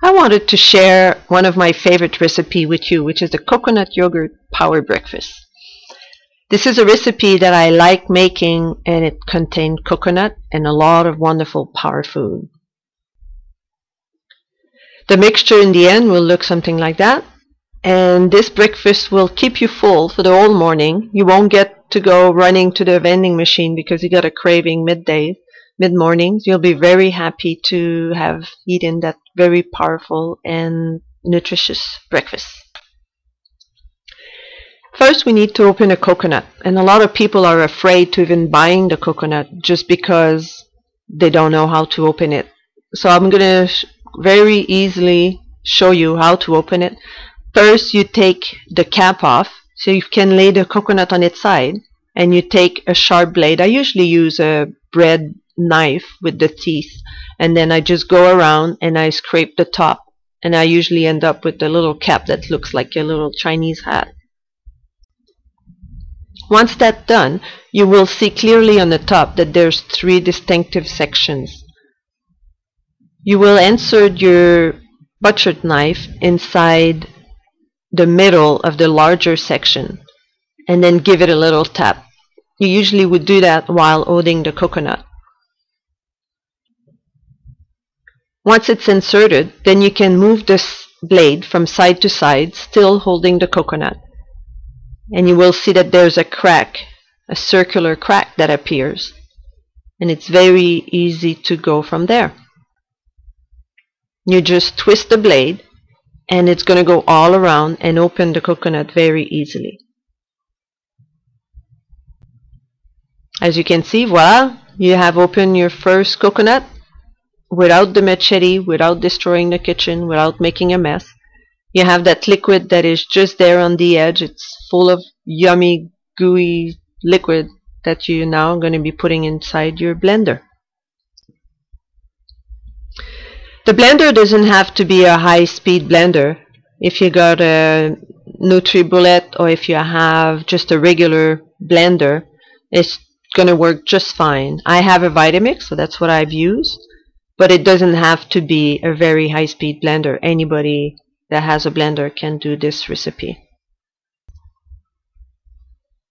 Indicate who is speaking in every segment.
Speaker 1: I wanted to share one of my favorite recipe with you, which is the coconut yogurt power breakfast. This is a recipe that I like making, and it contains coconut and a lot of wonderful power food. The mixture in the end will look something like that, and this breakfast will keep you full for the whole morning. You won't get to go running to the vending machine because you got a craving mid-mornings. You'll be very happy to have eaten that very powerful and nutritious breakfast. First, we need to open a coconut, and a lot of people are afraid to even buying the coconut just because they don't know how to open it. So I'm going to very easily show you how to open it. First, you take the cap off so you can lay the coconut on its side, and you take a sharp blade. I usually use a bread knife with the teeth, and then I just go around and I scrape the top, and I usually end up with a little cap that looks like a little Chinese hat. Once that's done, you will see clearly on the top that there's 3 distinctive sections. You will insert your butcher knife inside the middle of the larger section and then give it a little tap. You usually would do that while holding the coconut. Once it's inserted, then you can move this blade from side to side, still holding the coconut. And you will see that there's a crack, a circular crack that appears. And it's very easy to go from there. You just twist the blade, and it's going to go all around and open the coconut very easily. As you can see, voila, you have opened your first coconut without the machete, without destroying the kitchen, without making a mess. You have that liquid that is just there on the edge. It's full of yummy, gooey liquid that you're now going to be putting inside your blender. The blender doesn't have to be a high-speed blender. If you got a NutriBullet or if you have just a regular blender, it's going to work just fine. I have a Vitamix, so that's what I've used. But it doesn't have to be a very high-speed blender. Anybody that has a blender can do this recipe.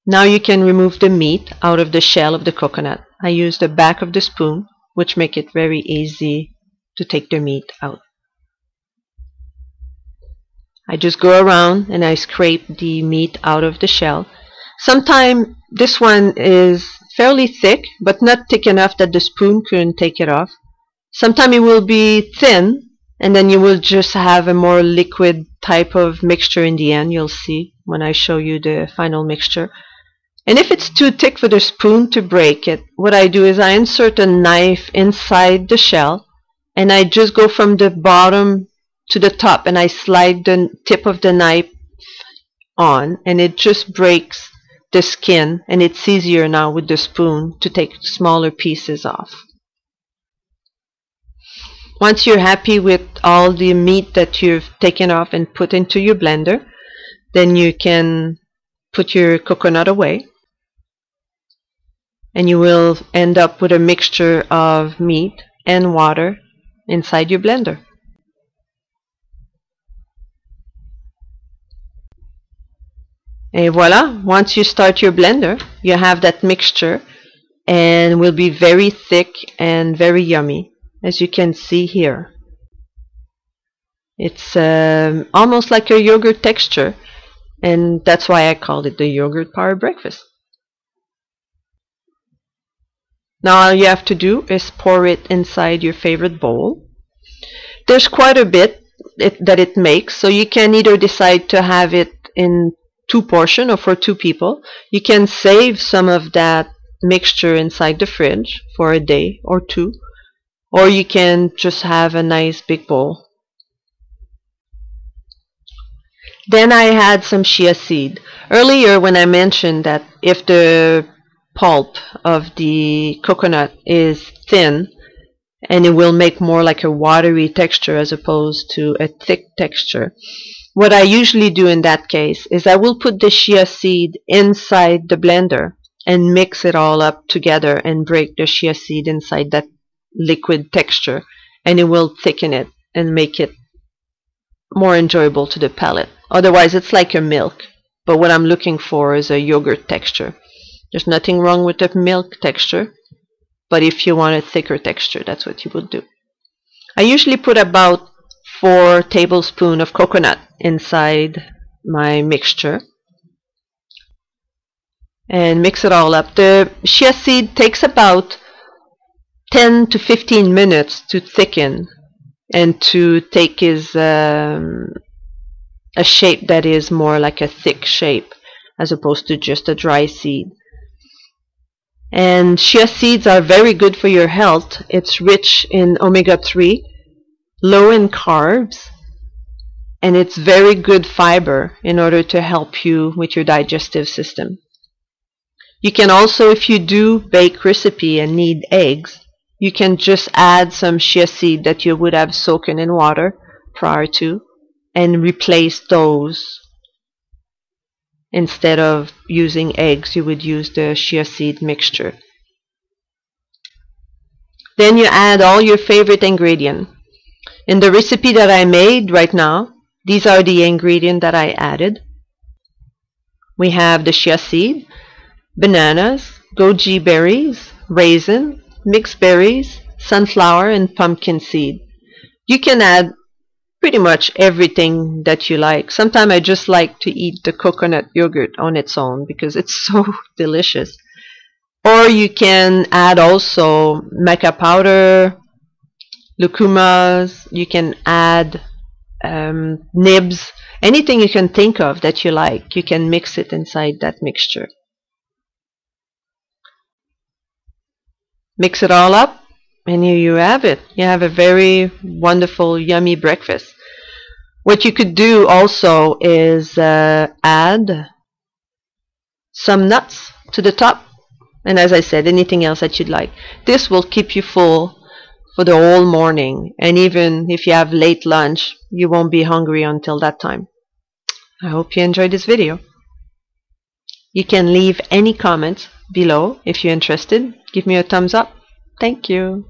Speaker 1: Now you can remove the meat out of the shell of the coconut. I use the back of the spoon, which makes it very easy to take the meat out. I just go around and I scrape the meat out of the shell. Sometimes this one is fairly thick, but not thick enough that the spoon couldn't take it off. Sometimes it will be thin, and then you will just have a more liquid type of mixture in the end. You'll see when I show you the final mixture. And if it's too thick for the spoon to break it, what I do is I insert a knife inside the shell, and I just go from the bottom to the top, and I slide the tip of the knife on, and it just breaks the skin, and it's easier now with the spoon to take smaller pieces off. Once you're happy with all the meat that you've taken off and put into your blender, then you can put your coconut away, and you will end up with a mixture of meat and water inside your blender. And voila, once you start your blender, you have that mixture, and will be very thick and very yummy. As you can see here, it's almost like a yogurt texture, and that's why I called it the yogurt power breakfast. Now all you have to do is pour it inside your favorite bowl. There's quite a bit that it makes, so you can either decide to have it in 2 portions or for 2 people. You can save some of that mixture inside the fridge for a day or 2. Or you can just have a nice big bowl. Then I had some chia seed. Earlier when I mentioned that if the pulp of the coconut is thin, and it will make more like a watery texture as opposed to a thick texture, what I usually do in that case is I will put the chia seed inside the blender and mix it all up together and break the chia seed inside that liquid texture, and it will thicken it and make it more enjoyable to the palate. Otherwise, it's like a milk. But what I'm looking for is a yogurt texture. There's nothing wrong with the milk texture, but if you want a thicker texture, that's what you would do. I usually put about 4 tablespoons of coconut inside my mixture and mix it all up. The chia seed takes about 10 to 15 minutes to thicken and to take a shape that is more like a thick shape as opposed to just a dry seed. And chia seeds are very good for your health. It's rich in omega-3, low in carbs, and it's very good fiber in order to help you with your digestive system. You can also, if you do bake recipe and need eggs, you can just add some chia seed that you would have soaken in water prior to and replace those. Instead of using eggs, you would use the chia seed mixture. Then you add all your favorite ingredients. In the recipe that I made right now, these are the ingredients that I added. We have the chia seed, bananas, goji berries, raisin, mixed berries, sunflower, and pumpkin seed. You can add pretty much everything that you like. Sometimes I just like to eat the coconut yogurt on its own because it's so delicious. Or you can add also maca powder, lucumas, you can add nibs, anything you can think of that you like, you can mix it inside that mixture. Mix it all up and here you have it. You have a very wonderful, yummy breakfast. What you could do also is add some nuts to the top, and as I said, anything else that you'd like. This will keep you full for the whole morning, and even if you have late lunch, you won't be hungry until that time. I hope you enjoyed this video. You can leave any comments below if you're interested. Give me a thumbs up. Thank you.